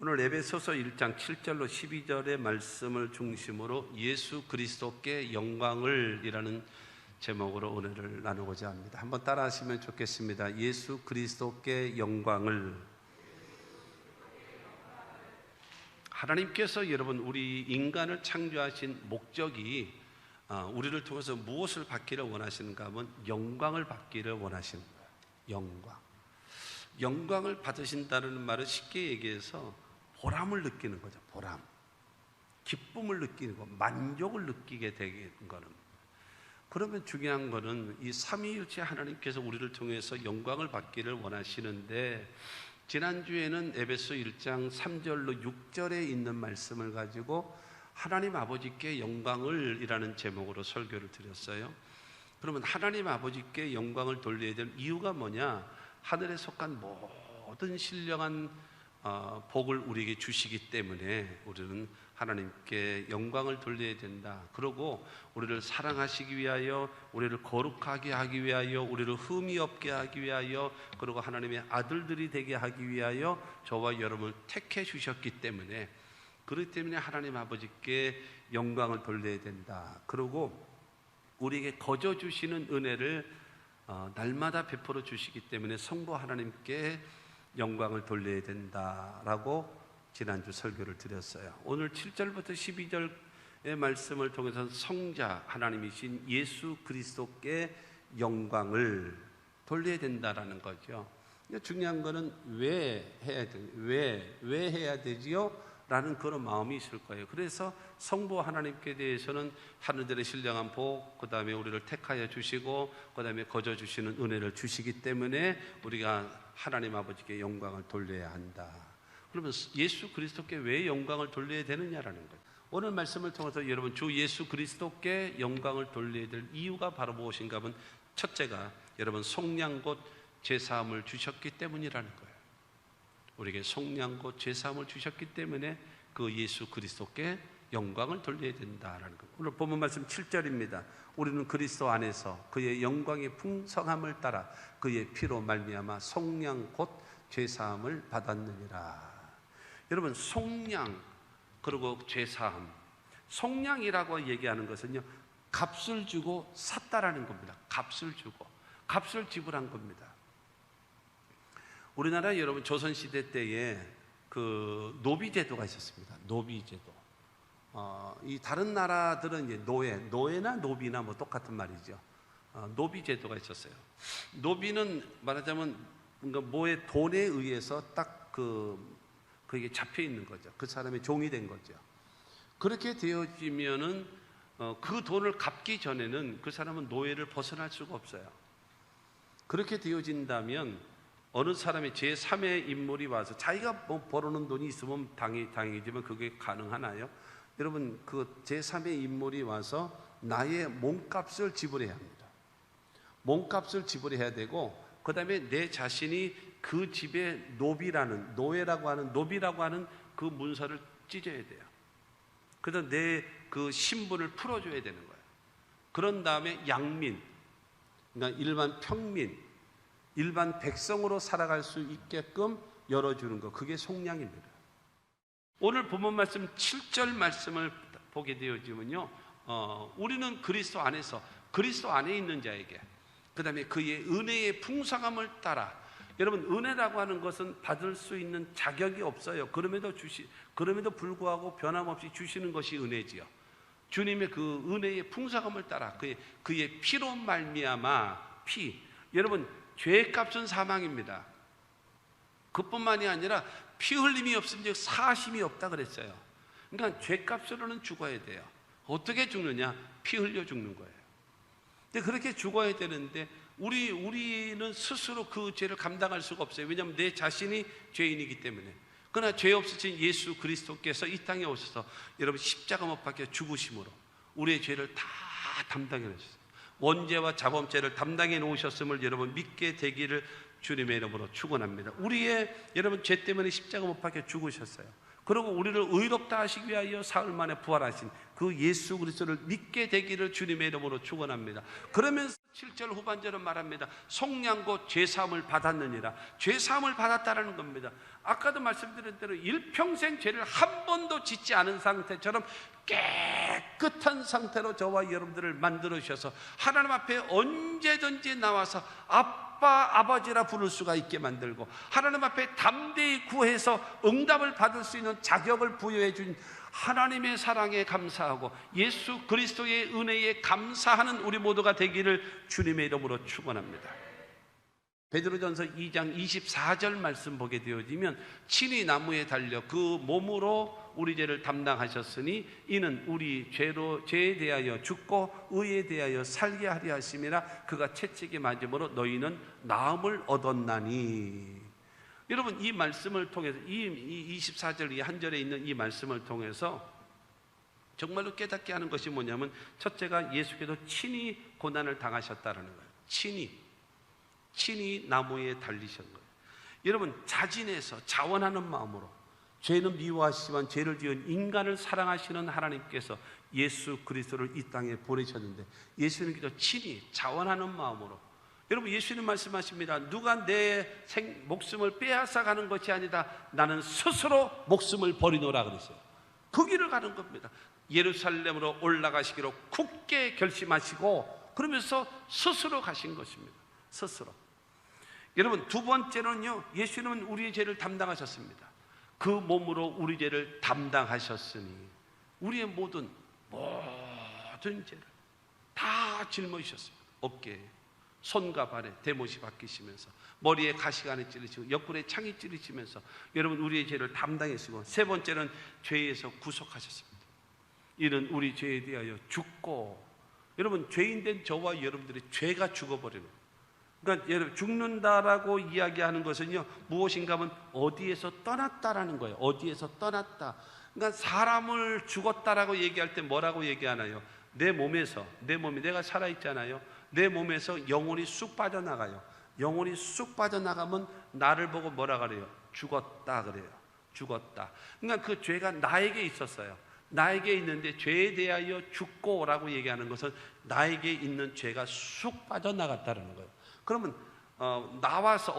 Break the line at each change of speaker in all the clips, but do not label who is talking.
오늘 에베소서 1장 7절로 12절의 말씀을 중심으로 예수 그리스도께 영광을 이라는 제목으로 은혜를 나누고자 합니다. 한번 따라 하시면 좋겠습니다. 예수 그리스도께 영광을. 하나님께서 여러분 우리 인간을 창조하신 목적이 우리를 통해서 무엇을 받기를 원하시는가 하면 영광을 받기를 원하시는 거예요. 영광을 받으신다는 말은 쉽게 얘기해서 보람을 느끼는 거죠. 보람, 기쁨을 느끼는 거, 만족을 느끼게 되는 거는. 그러면 중요한 거는 이 삼위일체 하나님께서 우리를 통해서 영광을 받기를 원하시는데, 지난주에는 에베소 1장 3절로 6절에 있는 말씀을 가지고 하나님 아버지께 영광을 이라는 제목으로 설교를 드렸어요. 그러면 하나님 아버지께 영광을 돌려야 될 이유가 뭐냐? 하늘에 속한 모든 신령한 복을 우리에게 주시기 때문에 우리는 하나님께 영광을 돌려야 된다. 그리고 우리를 사랑하시기 위하여, 우리를 거룩하게 하기 위하여, 우리를 흠이 없게 하기 위하여, 그리고 하나님의 아들들이 되게 하기 위하여 저와 여러분을 택해 주셨기 때문에, 그렇기 때문에 하나님 아버지께 영광을 돌려야 된다. 그리고 우리에게 거저 주시는 은혜를 날마다 베풀어 주시기 때문에 성부 하나님께 영광을 돌려야 된다라고 지난주 설교를 드렸어요. 오늘 7절부터 12절의 말씀을 통해서 성자 하나님이신 예수 그리스도께 영광을 돌려야 된다라는 거죠. 중요한 거는 왜 해야 되지요? 라는 그런 마음이 있을 거예요. 그래서 성부 하나님께 대해서는 하늘들의 신령한 복, 그 다음에 우리를 택하여 주시고, 그 다음에 거저 주시는 은혜를 주시기 때문에 우리가 하나님 아버지께 영광을 돌려야 한다. 그러면 예수 그리스도께 왜 영광을 돌려야 되느냐라는 거예요. 오늘 말씀을 통해서 여러분 주 예수 그리스도께 영광을 돌려야 될 이유가 바로 무엇인가 하면, 첫째가 여러분 속량 곧 죄사함을 주셨기 때문이라는 거예요. 우리에게 속량 곧 죄사함을 주셨기 때문에 그 예수 그리스도께 영광을 돌려야 된다라는 것. 오늘 본문 말씀 7절입니다. 우리는 그리스도 안에서 그의 영광의 풍성함을 따라 그의 피로 말미암아 속량 곧 죄사함을 받았느니라. 여러분 속량 그리고 죄사함, 속량이라고 얘기하는 것은요, 값을 주고 샀다라는 겁니다. 값을 주고 값을 지불한 겁니다. 우리나라 여러분 조선시대 때에 그 노비제도가 있었습니다. 노비제도. 이 다른 나라들은 이제 노예나 노비나 뭐 똑같은 말이죠. 노비제도가 있었어요. 노비는 말하자면 뭐의 돈에 의해서 딱 그게 잡혀 있는 거죠. 그 사람의 종이 된 거죠. 그렇게 되어지면은 그 돈을 갚기 전에는 그 사람은 노예를 벗어날 수가 없어요. 그렇게 되어진다면 어느 사람의 제3의 인물이 와서 자기가 뭐 벌어놓은 돈이 있으면 당이지만 그게 가능하나요? 여러분 그 제3의 인물이 와서 나의 몸값을 지불해야 합니다. 몸값을 지불해야 되고, 그 다음에 내 자신이 그 집의 노예라고 하는 그 문서를 찢어야 돼요. 그래서 내 그 신분을 풀어줘야 되는 거예요. 그런 다음에 양민, 그러니까 일반 평민, 일반 백성으로 살아갈 수 있게끔 열어주는 것, 그게 속량입니다. 오늘 본문 말씀 7절 말씀을 보게 되어지면요, 우리는 그리스도 안에서, 그리스도 안에 있는 자에게, 그 다음에 그의 은혜의 풍성함을 따라. 여러분 은혜라고 하는 것은 받을 수 있는 자격이 없어요. 그럼에도 불구하고 변함없이 주시는 것이 은혜지요. 주님의 그 은혜의 풍성함을 따라 그의 피로 말미암아, 여러분 죄값은 사망입니다. 그뿐만이 아니라 피 흘림이 없으면 사심이 없다 그랬어요. 그러니까 죄값으로는 죽어야 돼요. 어떻게 죽느냐? 피 흘려 죽는 거예요. 근데 그렇게 죽어야 되는데 우리는 스스로 그 죄를 감당할 수가 없어요. 왜냐하면 내 자신이 죄인이기 때문에. 그러나 죄 없으신 예수 그리스도께서 이 땅에 오셔서 여러분 십자가 못 박혀 죽으심으로 우리의 죄를 다 담당해 놓으셨어요. 원죄와 자범죄를 담당해 놓으셨음을 여러분 믿게 되기를 주님의 이름으로 축원합니다. 우리의 여러분 죄 때문에 십자가 못 박혀 죽으셨어요. 그리고 우리를 의롭다 하시기 위하여 사흘 만에 부활하신 그 예수 그리스도를 믿게 되기를 주님의 이름으로 축원합니다. 그러면서 7절 후반절은 말합니다. 속량고 죄사함을 받았느니라. 죄사함을 받았다라는 겁니다. 아까도 말씀드린 대로 일평생 죄를 한 번도 짓지 않은 상태처럼 깨끗한 상태로 저와 여러분들을 만들어 주셔서 하나님 앞에 언제든지 나와서 아빠, 아버지라 부를 수가 있게 만들고, 하나님 앞에 담대히 구해서 응답을 받을 수 있는 자격을 부여해 준 하나님의 사랑에 감사하고 예수 그리스도의 은혜에 감사하는 우리 모두가 되기를 주님의 이름으로 축원합니다. 베드로전서 2장 24절 말씀 보게 되어지면, 친히 나무에 달려 그 몸으로 우리 죄를 담당하셨으니 이는 우리 죄에 대하여 죽고 의에 대하여 살게 하려 하심이라. 그가 채찍에 맞음으로 너희는 나음을 얻었나니. 여러분, 이 말씀을 통해서, 이 24절 이 한 절에 있는 이 말씀을 통해서 정말로 깨닫게 하는 것이 뭐냐면, 첫째가 예수께서 친히 고난을 당하셨다는 거예요. 친히 나무에 달리신 거예요. 여러분, 자진해서 자원하는 마음으로, 죄는 미워하시지만 죄를 지은 인간을 사랑하시는 하나님께서 예수 그리스도를 이 땅에 보내셨는데, 예수님께서 친히 자원하는 마음으로, 여러분, 예수님 말씀하십니다. 누가 내 목숨을 빼앗아 가는 것이 아니다. 나는 스스로 목숨을 버리노라 그랬어요. 그 길을 가는 겁니다. 예루살렘으로 올라가시기로 굳게 결심하시고, 그러면서 스스로 가신 것입니다. 스스로. 여러분, 두 번째는요, 예수님은 우리의 죄를 담당하셨습니다. 그 몸으로 우리 죄를 담당하셨으니 우리의 모든 죄를 다 짊어지셨습니다. 어깨에, 손과 발에 대못이 박히시면서, 머리에 가시관에 찔리시고 옆구리에 창이 찔리시면서 여러분 우리의 죄를 담당했으고, 세 번째는 죄에서 구속하셨습니다. 이는 우리 죄에 대하여 죽고, 여러분, 죄인된 저와 여러분들의 죄가 죽어버리는, 그러니까 여러분, 죽는다라고 이야기하는 것은요, 무엇인가 하면 어디에서 떠났다라는 거예요. 어디에서 떠났다. 그러니까 사람을 죽었다라고 얘기할 때 뭐라고 얘기하나요? 내 몸에 내가 살아있잖아요. 내 몸에서 영혼이 쑥 빠져나가요. 영혼이 쑥 빠져나가면 나를 보고 뭐라 그래요? 죽었다 그래요. 죽었다. 그러니까 그 죄가 나에게 있었어요. 나에게 있는데 죄에 대하여 죽고라고 얘기하는 것은 나에게 있는 죄가 쑥 빠져나갔다는 거예요. 그러면 나와서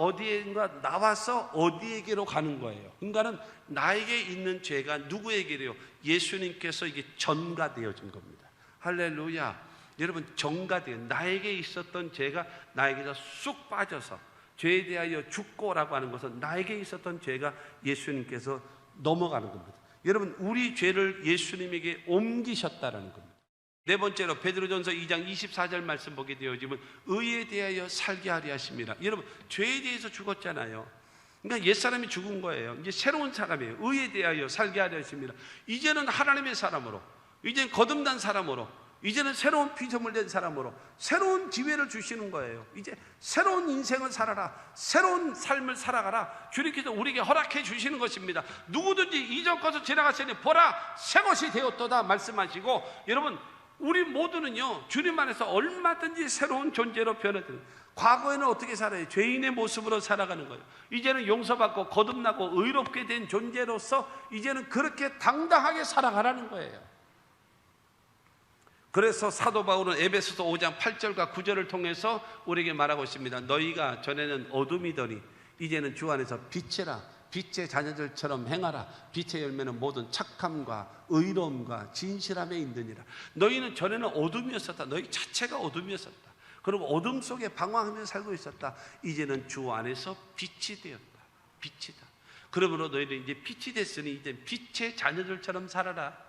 어디에게로 가는 거예요. 그러니까는 나에게 있는 죄가 누구에게래요? 예수님께서 이게 전가되어진 겁니다. 할렐루야. 여러분, 전가돼요. 나에게 있었던 죄가 나에게서 쑥 빠져서, 죄에 대하여 죽고라고 하는 것은 나에게 있었던 죄가 예수님께서 넘어가는 겁니다. 여러분, 우리 죄를 예수님에게 옮기셨다라는 겁니다. 네 번째로 베드로전서 2장 24절 말씀 보게 되어지면, 의에 대하여 살게 하려 하심이라. 여러분, 죄에 대해서 죽었잖아요. 그러니까 옛사람이 죽은 거예요. 이제 새로운 사람이에요. 의에 대하여 살게 하려 하심이라. 이제는 하나님의 사람으로, 이제는 거듭난 사람으로, 이제는 새로운 피조물 된 사람으로 새로운 기회를 주시는 거예요. 이제 새로운 인생을 살아라, 새로운 삶을 살아가라, 주님께서 우리에게 허락해 주시는 것입니다. 누구든지 이전 것을 지나갔으니 보라, 새 것이 되었도다 말씀하시고, 여러분, 우리 모두는요, 주님 안에서 얼마든지 새로운 존재로 변해드는, 과거에는 어떻게 살아요? 죄인의 모습으로 살아가는 거예요. 이제는 용서받고 거듭나고 의롭게 된 존재로서 이제는 그렇게 당당하게 살아가라는 거예요. 그래서 사도 바울은 에베소서 5장 8절과 9절을 통해서 우리에게 말하고 있습니다. 너희가 전에는 어둠이더니 이제는 주 안에서 빛이라. 빛의 자녀들처럼 행하라. 빛의 열매는 모든 착함과 의로움과 진실함에 있느니라. 너희는 전에는 어둠이었었다. 너희 자체가 어둠이었었다. 그리고 어둠 속에 방황하며 살고 있었다. 이제는 주 안에서 빛이 되었다. 빛이다. 그러므로 너희는 이제 빛이 됐으니 이제 빛의 자녀들처럼 살아라.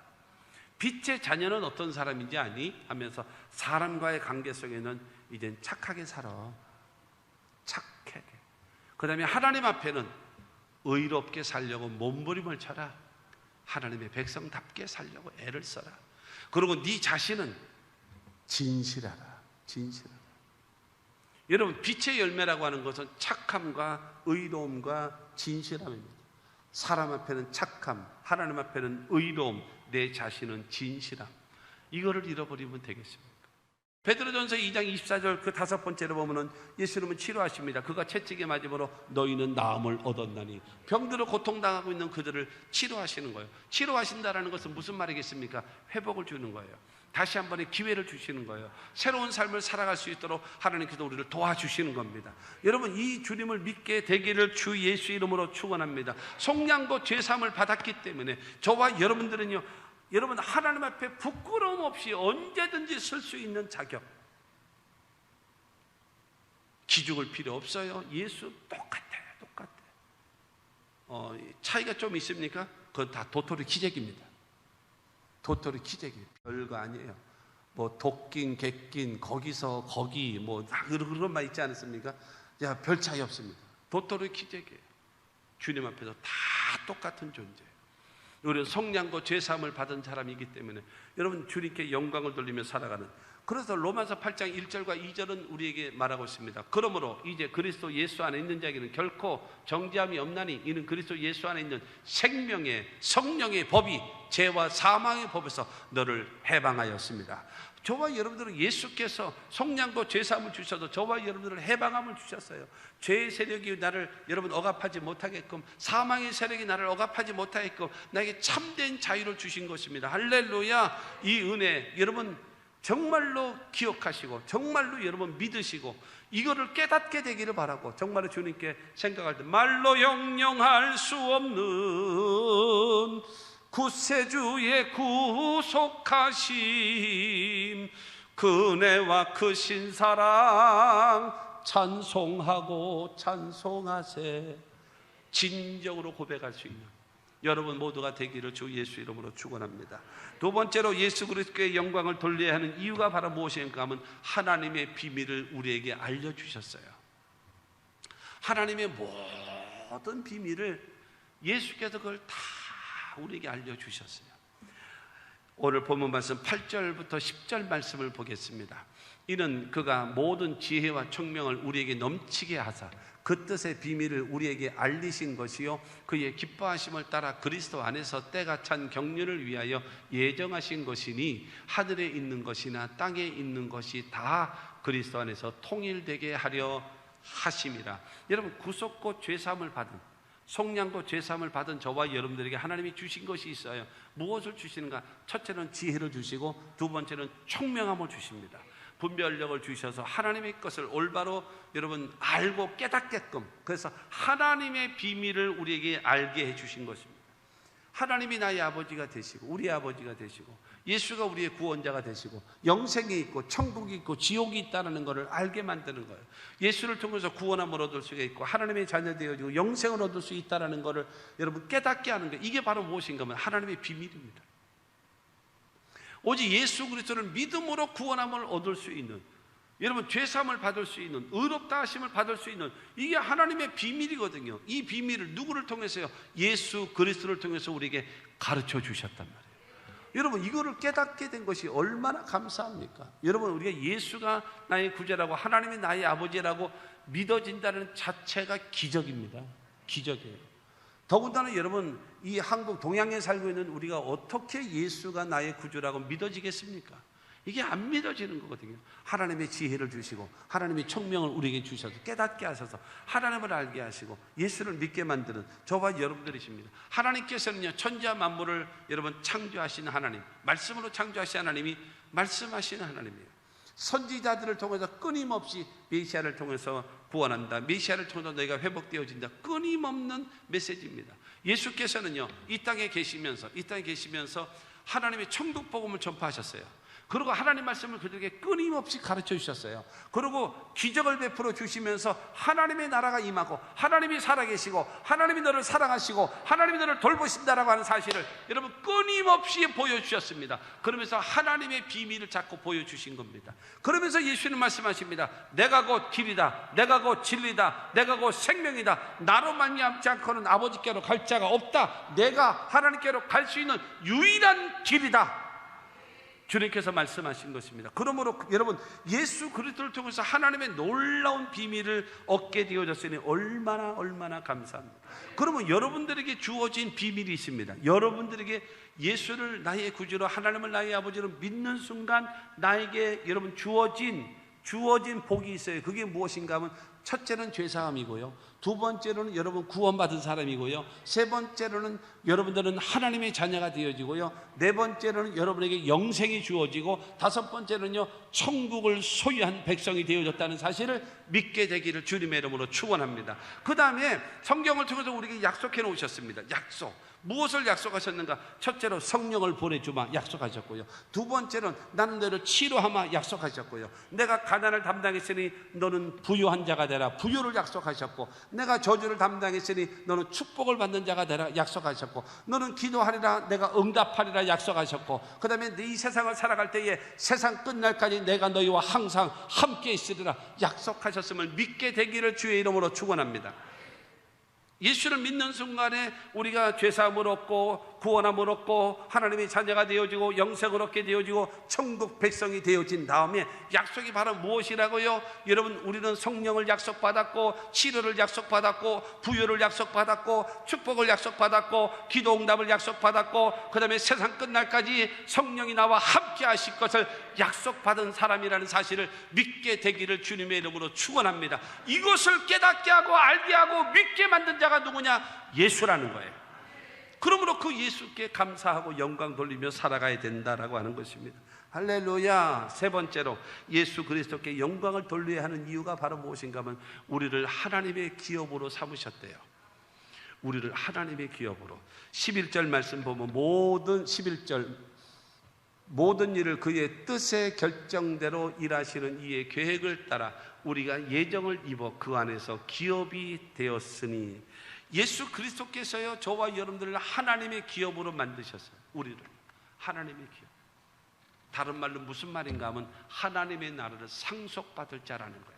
빛의 자녀는 어떤 사람인지 아니? 하면서 사람과의 관계 속에는 이젠 착하게 살아. 착하게. 그 다음에 하나님 앞에는 의롭게 살려고 몸부림을 쳐라. 하나님의 백성답게 살려고 애를 써라. 그리고 네 자신은 진실하라. 진실하라. 여러분, 빛의 열매라고 하는 것은 착함과 의로움과 진실함입니다. 사람 앞에는 착함, 하나님 앞에는 의로움, 내 자신은 진실함. 이거를 잃어버리면 되겠습니까? 베드로전서 2장 24절 그 다섯 번째로 보면은 예수님은 치료하십니다. 그가 채찍에 맞음으로 너희는 나음을 얻었나니. 병들어 고통당하고 있는 그들을 치료하시는 거예요. 치료하신다라는 것은 무슨 말이겠습니까? 회복을 주는 거예요. 다시 한 번의 기회를 주시는 거예요. 새로운 삶을 살아갈 수 있도록 하나님께서 우리를 도와주시는 겁니다. 여러분, 이 주님을 믿게 되기를 주 예수 이름으로 축원합니다. 속량과 죄사함을 받았기 때문에 저와 여러분들은요, 여러분 하나님 앞에 부끄러움 없이 언제든지 설 수 있는 자격, 기죽을 필요 없어요. 예수 똑같아요. 차이가 좀 있습니까? 그건 다 도토리 기적입니다. 도토리 기적이에요. 별거 아니에요. 뭐 독긴 객긴 거기서 거기 뭐 그런 말 있지 않습니까? 야, 별 차이 없습니다. 도토리 기적이에요. 주님 앞에서 다 똑같은 존재예요. 우리는 성량과 죄사함을 받은 사람이기 때문에 여러분 주님께 영광을 돌리며 살아가는, 그래서 로마서 8장 1절과 2절은 우리에게 말하고 있습니다. 그러므로 이제 그리스도 예수 안에 있는 자에게는 결코 정죄함이 없나니 이는 그리스도 예수 안에 있는 생명의 성령의 법이 죄와 사망의 법에서 너를 해방하였습니다. 저와 여러분들은 예수께서 성량과 죄사함을 주셔서 저와 여러분들을 해방함을 주셨어요. 죄의 세력이 나를 여러분 억압하지 못하게끔, 사망의 세력이 나를 억압하지 못하게끔 나에게 참된 자유를 주신 것입니다. 할렐루야. 이 은혜 여러분 정말로 기억하시고 정말로 여러분 믿으시고 이거를 깨닫게 되기를 바라고, 정말로 주님께 생각할 때 말로 형용할 수 없는 구세주의 구속하심, 그네와 크신 사랑 찬송하고 찬송하세. 진정으로 고백할 수 있는 여러분 모두가 되기를 주 예수 이름으로 축원합니다. 두 번째로 예수 그리스도의 영광을 돌려야 하는 이유가 바로 무엇인가 하면 하나님의 비밀을 우리에게 알려주셨어요. 하나님의 모든 비밀을 예수께서 그걸 다 우리에게 알려주셨어요. 오늘 본문 말씀 8절부터 10절 말씀을 보겠습니다. 이는 그가 모든 지혜와 총명을 우리에게 넘치게 하사 그 뜻의 비밀을 우리에게 알리신 것이요 그의 기뻐하심을 따라 그리스도 안에서 때가 찬 경륜을 위하여 예정하신 것이니 하늘에 있는 것이나 땅에 있는 것이 다 그리스도 안에서 통일되게 하려 하심이라. 여러분, 구속과 죄사함을 받은, 속량과 죄사함을 받은 저와 여러분들에게 하나님이 주신 것이 있어요. 무엇을 주시는가? 첫째는 지혜를 주시고 두 번째는 총명함을 주십니다. 분별력을 주셔서 하나님의 것을 올바로 여러분 알고 깨닫게끔, 그래서 하나님의 비밀을 우리에게 알게 해주신 것입니다. 하나님이 나의 아버지가 되시고 우리의 아버지가 되시고 예수가 우리의 구원자가 되시고 영생이 있고 천국이 있고 지옥이 있다는 것을 알게 만드는 거예요. 예수를 통해서 구원함을 얻을 수가 있고 하나님의 자녀 되어지고 영생을 얻을 수 있다는 것을 여러분 깨닫게 하는 거예요. 이게 바로 무엇인가 하면 하나님의 비밀입니다. 오직 예수 그리스도를 믿음으로 구원함을 얻을 수 있는, 여러분 죄사함을 받을 수 있는, 의롭다 하심을 받을 수 있는, 이게 하나님의 비밀이거든요. 이 비밀을 누구를 통해서요? 예수 그리스도를 통해서 우리에게 가르쳐 주셨단 말이에요. 여러분, 이거를 깨닫게 된 것이 얼마나 감사합니까? 여러분, 우리가 예수가 나의 구주라고 하나님이 나의 아버지라고 믿어진다는 자체가 기적입니다. 기적이에요. 더군다나 여러분, 이 한국 동양에 살고 있는 우리가 어떻게 예수가 나의 구주라고 믿어지겠습니까? 이게 안 믿어지는 거거든요. 하나님의 지혜를 주시고 하나님의 총명을 우리에게 주셔서 깨닫게 하셔서 하나님을 알게 하시고 예수를 믿게 만드는 저와 여러분들이십니다. 하나님께서는요, 천지와 만물을 여러분 창조하신 하나님, 말씀으로 창조하신 하나님이 말씀하시는 하나님이에요. 선지자들을 통해서 끊임없이 메시아를 통해서 구원한다, 메시아를 통해서 너희가 회복되어진다, 끊임없는 메시지입니다. 예수께서는요, 이 땅에 계시면서 하나님의 천국 복음을 전파하셨어요. 그리고 하나님 말씀을 그들에게 끊임없이 가르쳐 주셨어요. 그리고 기적을 베풀어 주시면서 하나님의 나라가 임하고 하나님이 살아계시고 하나님이 너를 사랑하시고 하나님이 너를 돌보신다라고 하는 사실을 여러분 끊임없이 보여주셨습니다. 그러면서 하나님의 비밀을 자꾸 보여주신 겁니다. 그러면서 예수는 말씀하십니다. 내가 곧 길이다, 내가 곧 진리다, 내가 곧 생명이다. 나로 말미암지 않고는 아버지께로 갈 자가 없다. 내가 하나님께로 갈 수 있는 유일한 길이다. 주님께서 말씀하신 것입니다. 그러므로 여러분, 예수 그리스도를 통해서 하나님의 놀라운 비밀을 얻게 되어졌으니 얼마나 감사합니다. 그러면 여러분들에게 주어진 비밀이 있습니다. 여러분들에게 예수를 나의 구주로, 하나님을 나의 아버지로 믿는 순간 나에게 여러분 주어진 복이 있어요. 그게 무엇인가 하면 첫째는 죄사함이고요, 두 번째로는 여러분 구원받은 사람이고요, 세 번째로는 여러분들은 하나님의 자녀가 되어지고요, 네 번째로는 여러분에게 영생이 주어지고, 다섯 번째는요 천국을 소유한 백성이 되어졌다는 사실을 믿게 되기를 주님의 이름으로 축원합니다. 그 다음에 성경을 통해서 우리에게 약속해 놓으셨습니다. 약속. 무엇을 약속하셨는가? 첫째로 성령을 보내주마 약속하셨고요, 두 번째로는 나는 너를 치료하마 약속하셨고요, 내가 가난을 담당했으니 너는 부유한 자가 되라 부유를 약속하셨고, 내가 저주를 담당했으니 너는 축복을 받는 자가 되라 약속하셨고, 너는 기도하리라 내가 응답하리라 약속하셨고, 그 다음에 이 세상을 살아갈 때에 세상 끝날까지 내가 너희와 항상 함께 있으리라 약속하셨음을 믿게 되기를 주의 이름으로 축원합니다. 예수를 믿는 순간에 우리가 죄사함을 얻고 구원함을 얻고 하나님의 자녀가 되어지고 영생을 얻게 되어지고 천국 백성이 되어진 다음에 약속이 바로 무엇이라고요? 여러분, 우리는 성령을 약속받았고 치료를 약속받았고 부유를 약속받았고 축복을 약속받았고 기도 응답을 약속받았고, 그 다음에 세상 끝날까지 성령이 나와 함께 하실 것을 약속받은 사람이라는 사실을 믿게 되기를 주님의 이름으로 축원합니다. 이것을 깨닫게 하고 알게 하고 믿게 만든 자가 누구냐? 예수라는 거예요. 그러므로 그 예수께 감사하고 영광 돌리며 살아가야 된다라고 하는 것입니다. 할렐루야. 세 번째로 예수 그리스도께 영광을 돌려야 하는 이유가 바로 무엇인가 하면 우리를 하나님의 기업으로 삼으셨대요. 우리를 하나님의 기업으로. 11절 말씀 보면 모든 일을 그의 뜻의 결정대로 일하시는 이의 계획을 따라 우리가 예정을 입어 그 안에서 기업이 되었으니, 예수 그리스도께서요 저와 여러분들을 하나님의 기업으로 만드셨어요. 우리를 하나님의 기업. 다른 말로 무슨 말인가 하면 하나님의 나라를 상속받을 자라는 거예요.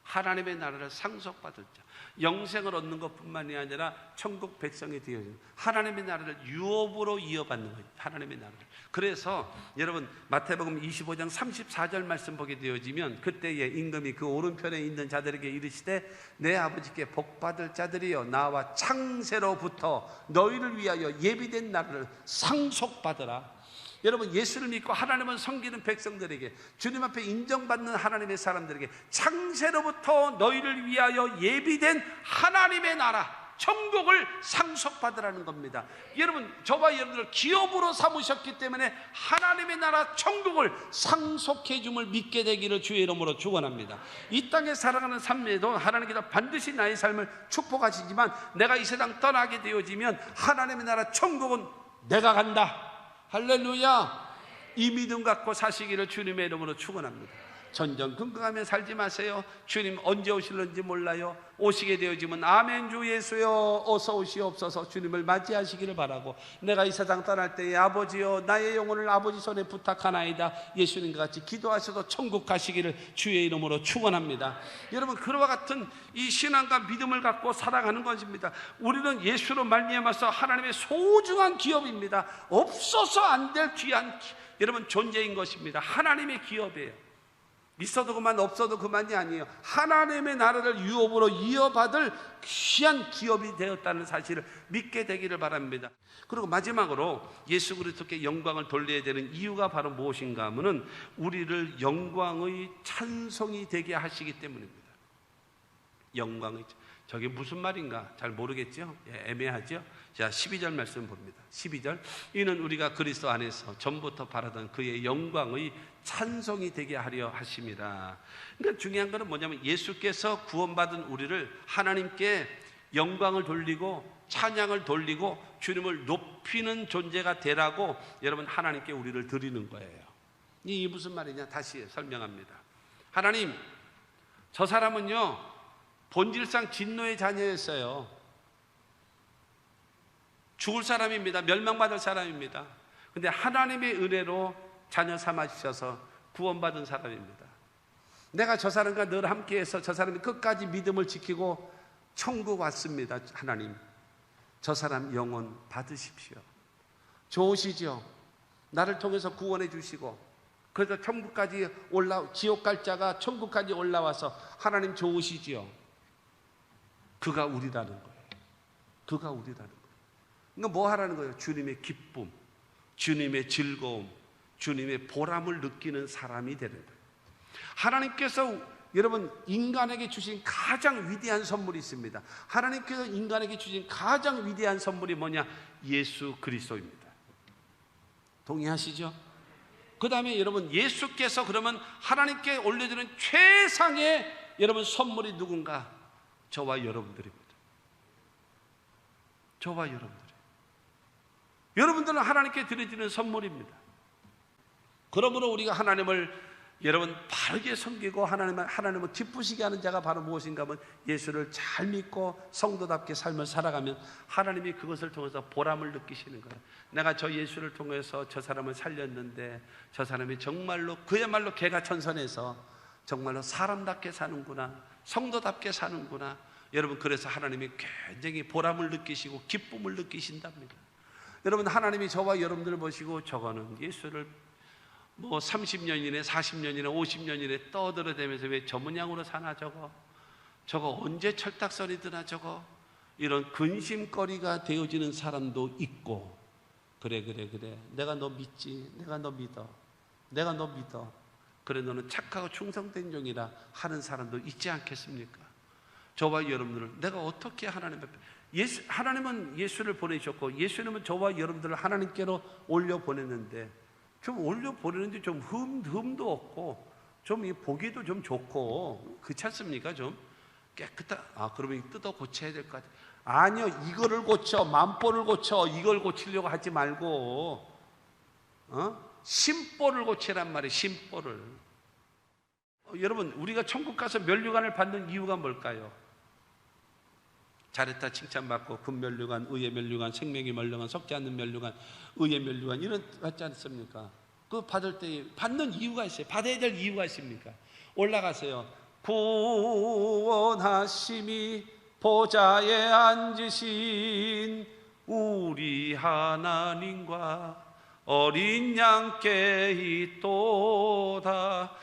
하나님의 나라를 상속받을 자, 영생을 얻는 것뿐만이 아니라 천국 백성이 되어지는 하나님의 나라를 유업으로 이어받는 거예요. 하나님의 나라를. 그래서 여러분 마태복음 25장 34절 말씀 보게 되어지면, 그때에 임금이 그 오른편에 있는 자들에게 이르시되 내 아버지께 복받을 자들이여 나와 창세로부터 너희를 위하여 예비된 나라를 상속받으라. 여러분, 예수를 믿고 하나님을 섬기는 백성들에게, 주님 앞에 인정받는 하나님의 사람들에게 창세로부터 너희를 위하여 예비된 하나님의 나라 천국을 상속받으라는 겁니다. 여러분, 저와 여러분들을 기업으로 삼으셨기 때문에 하나님의 나라 천국을 상속해 줌을 믿게 되기를 주의 이름으로 축원합니다. 이 땅에 살아가는 삶에도 하나님께서 반드시 나의 삶을 축복하시지만, 내가 이 세상 떠나게 되어지면 하나님의 나라 천국은 내가 간다. 할렐루야. 이 믿음 갖고 사시기를 주님의 이름으로 축원합니다. 전전긍긍하며 살지 마세요. 주님 언제 오실는지 몰라요. 오시게 되어지면 아멘 주 예수여 어서 오시옵소서 주님을 맞이하시기를 바라고, 내가 이 세상 떠날 때에 아버지여 나의 영혼을 아버지 손에 부탁하나이다 예수님과 같이 기도하셔도 천국 가시기를 주의 이름으로 축원합니다. 여러분, 그와 같은 이 신앙과 믿음을 갖고 살아가는 것입니다. 우리는 예수로 말미암아서 하나님의 소중한 기업입니다. 없어서 안 될 귀한 여러분 존재인 것입니다. 하나님의 기업이에요. 있어도 그만 없어도 그만이 아니에요. 하나님의 나라를 유업으로 이어받을 귀한 기업이 되었다는 사실을 믿게 되기를 바랍니다. 그리고 마지막으로 예수 그리스도께 영광을 돌려야 되는 이유가 바로 무엇인가 하면은 우리를 영광의 찬송이 되게 하시기 때문입니다. 영광의, 저게 무슨 말인가 잘 모르겠죠? 애매하죠? 자, 12절 말씀 봅니다. 12절, 이는 우리가 그리스도 안에서 전부터 바라던 그의 영광의 찬송이 되게 하려 하심이라. 그러니까 중요한 것은 뭐냐면 예수께서 구원받은 우리를 하나님께 영광을 돌리고 찬양을 돌리고 주님을 높이는 존재가 되라고 여러분 하나님께 우리를 드리는 거예요. 이게 무슨 말이냐? 다시 설명합니다. 하나님, 저 사람은요 본질상 진노의 자녀였어요. 죽을 사람입니다. 멸망받을 사람입니다. 근데 하나님의 은혜로 자녀 삼아주셔서 구원받은 사람입니다. 내가 저 사람과 늘 함께해서 저 사람이 끝까지 믿음을 지키고 천국 왔습니다. 하나님, 저 사람 영혼 받으십시오. 좋으시죠? 나를 통해서 구원해 주시고, 그래서 천국까지 지옥 갈 자가 천국까지 올라와서 하나님 좋으시지요? 그가 우리라는 거예요. 그가 우리라는 거예요. 그러니까 뭐 하라는 거예요? 주님의 기쁨, 주님의 즐거움, 주님의 보람을 느끼는 사람이 되는 거예요. 하나님께서 여러분, 인간에게 주신 가장 위대한 선물이 있습니다. 하나님께서 인간에게 주신 가장 위대한 선물이 뭐냐? 예수 그리스도입니다. 동의하시죠? 그 다음에 여러분, 예수께서 그러면 하나님께 올려드리는 최상의 여러분 선물이 누군가? 저와 여러분들입니다. 저와 여러분들. 여러분들은 하나님께 드려지는 선물입니다. 그러므로 우리가 하나님을 여러분 바르게 섬기고 하나님을 기쁘시게 하는 자가 바로 무엇인가 하면 예수를 잘 믿고 성도답게 삶을 살아가면 하나님이 그것을 통해서 보람을 느끼시는 거예요. 내가 저 예수를 통해서 저 사람을 살렸는데 저 사람이 정말로 그야말로 개가천선해서 정말로 사람답게 사는구나, 성도답게 사는구나. 여러분, 그래서 하나님이 굉장히 보람을 느끼시고 기쁨을 느끼신답니다. 여러분, 하나님이 저와 여러분들을 보시고 저거는 예수를 뭐 30년이네 40년이네 50년이네 떠들어대면서 왜 저 모양으로 사나 저거 언제 철딱서리드나 저거, 이런 근심거리가 되어지는 사람도 있고, 그래 내가 너 믿지, 내가 너 믿어, 그래 너는 착하고 충성된 종이라 하는 사람도 있지 않겠습니까? 저와 여러분들을 내가 어떻게 하나님 앞에 하나님은 예수를 보내셨고 예수님은 저와 여러분들을 하나님께로 올려보냈는데 좀 올려보내는데 좀 흠도 없고 좀 보기도 좀 좋고 그렇지 않습니까? 좀 깨끗한, 그러면 뜯어 고쳐야 될 것 같아요. 아니요, 이거를 고쳐, 만보를 고쳐, 이걸 고치려고 하지 말고 심보를 고치란 말이에요. 심보를. 여러분, 우리가 천국 가서 면류관을 받는 이유가 뭘까요? 잘했다 칭찬받고 금면류관, 의의 면류관, 생명의 면류관, 썩지 않는 면류관, 의의 면류관 이런 받지 않습니까? 그 받을 때 받는 이유가 있어요. 받아야 될 이유가 있습니까? 올라가세요. 구원하심이 보좌에 앉으신 우리 하나님과 어린 양께 있도다.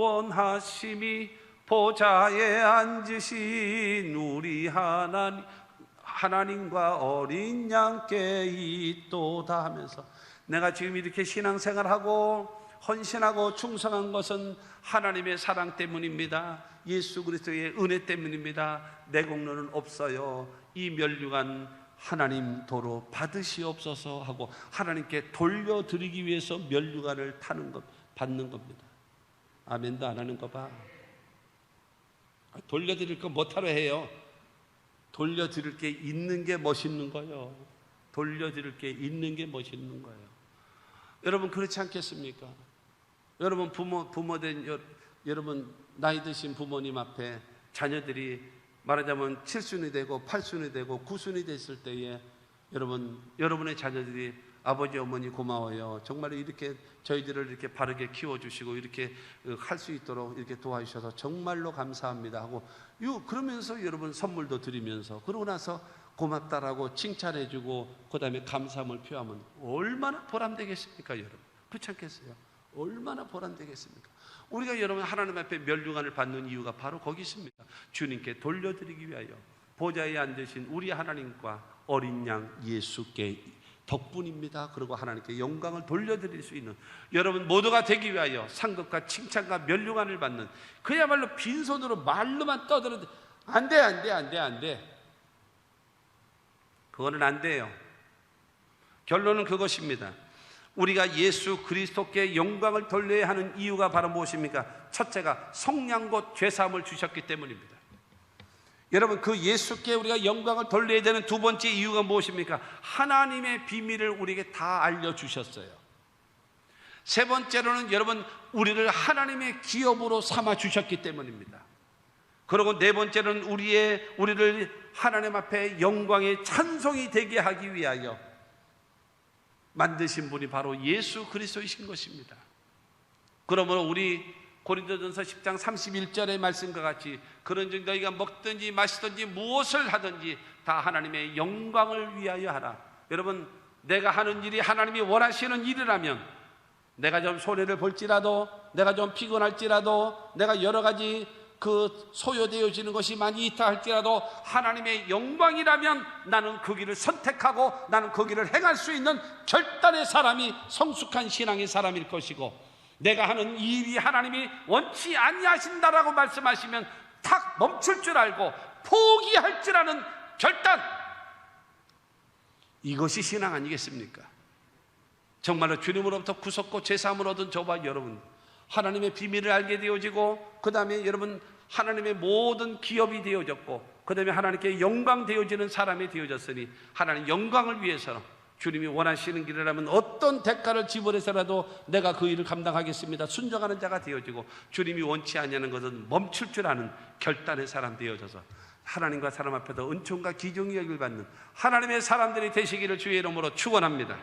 구원하심이 보좌에 앉으신 우리 하나님과 어린 양께 있도다 하면서 내가 지금 이렇게 신앙생활하고 헌신하고 충성한 것은 하나님의 사랑 때문입니다. 예수 그리스도의 은혜 때문입니다. 내 공로는 없어요. 이 면류관 하나님 도로 받으시옵소서 하고 하나님께 돌려드리기 위해서 면류관을 받는 겁니다. 아멘도 안 하는 거 봐. 돌려드릴 거 못하러 해요. 돌려드릴 게 있는 게 멋있는 거예요. 돌려드릴 게 있는 게 멋있는 거예요. 여러분, 그렇지 않겠습니까? 여러분, 부모된 여러분 나이 드신 부모님 앞에 자녀들이 말하자면 7순이 되고 8순이 되고 9순이 됐을 때에 여러분의 자녀들이 아버지 어머니 고마워요. 정말 이렇게 저희들을 이렇게 바르게 키워주시고 이렇게 할 수 있도록 이렇게 도와주셔서 정말로 감사합니다 하고 그러면서 여러분 선물도 드리면서 그러고 나서 고맙다라고 칭찬해주고 그 다음에 감사함을 표하면 얼마나 보람되겠습니까? 여러분, 그렇지 않겠어요? 얼마나 보람되겠습니까? 우리가 여러분 하나님 앞에 면류관을 받는 이유가 바로 거기 있습니다. 주님께 돌려드리기 위하여 보좌에 앉으신 우리 하나님과 어린 양 예수께 덕분입니다. 그리고 하나님께 영광을 돌려드릴 수 있는 여러분 모두가 되기 위하여 상급과 칭찬과 면류관을 받는, 그야말로 빈손으로 말로만 떠들어도 안 돼. 그거는 안 돼요. 결론은 그것입니다. 우리가 예수 그리스도께 영광을 돌려야 하는 이유가 바로 무엇입니까? 첫째가 성량 곧 죄사함을 주셨기 때문입니다. 여러분, 그 예수께 우리가 영광을 돌려야 되는 두 번째 이유가 무엇입니까? 하나님의 비밀을 우리에게 다 알려주셨어요. 세 번째로는 여러분, 우리를 하나님의 기업으로 삼아 주셨기 때문입니다. 그리고 네 번째는 우리를 하나님 앞에 영광의 찬송이 되게 하기 위하여 만드신 분이 바로 예수 그리스도이신 것입니다. 그러므로 우리 고린도전서 10장 31절의 말씀과 같이 그런즉 너희가 먹든지 마시든지 무엇을 하든지 다 하나님의 영광을 위하여 하라. 여러분, 내가 하는 일이 하나님이 원하시는 일이라면 내가 좀 손해를 볼지라도, 내가 좀 피곤할지라도, 내가 여러 가지 소요되어지는 것이 많이 있다 할지라도 하나님의 영광이라면 나는 그 길을 선택하고 나는 그 길을 행할 수 있는 결단의 사람이 성숙한 신앙의 사람일 것이고, 내가 하는 이 일이 하나님이 원치 아니하신다라고 말씀하시면 탁 멈출 줄 알고 포기할 줄 아는 결단, 이것이 신앙 아니겠습니까? 정말로 주님으로부터 구속고 제사함을 얻은 저와 여러분, 하나님의 비밀을 알게 되어지고, 그 다음에 여러분 하나님의 모든 기업이 되어졌고, 그 다음에 하나님께 영광 되어지는 사람이 되어졌으니, 하나님 영광을 위해서 주님이 원하시는 길이라면 어떤 대가를 지불해서라도 내가 그 일을 감당하겠습니다, 순종하는 자가 되어지고, 주님이 원치 아니하는 것은 멈출 줄 아는 결단의 사람 되어져서 하나님과 사람 앞에서 은총과 기중이 여길 받는 하나님의 사람들이 되시기를 주의 이름으로 축원합니다.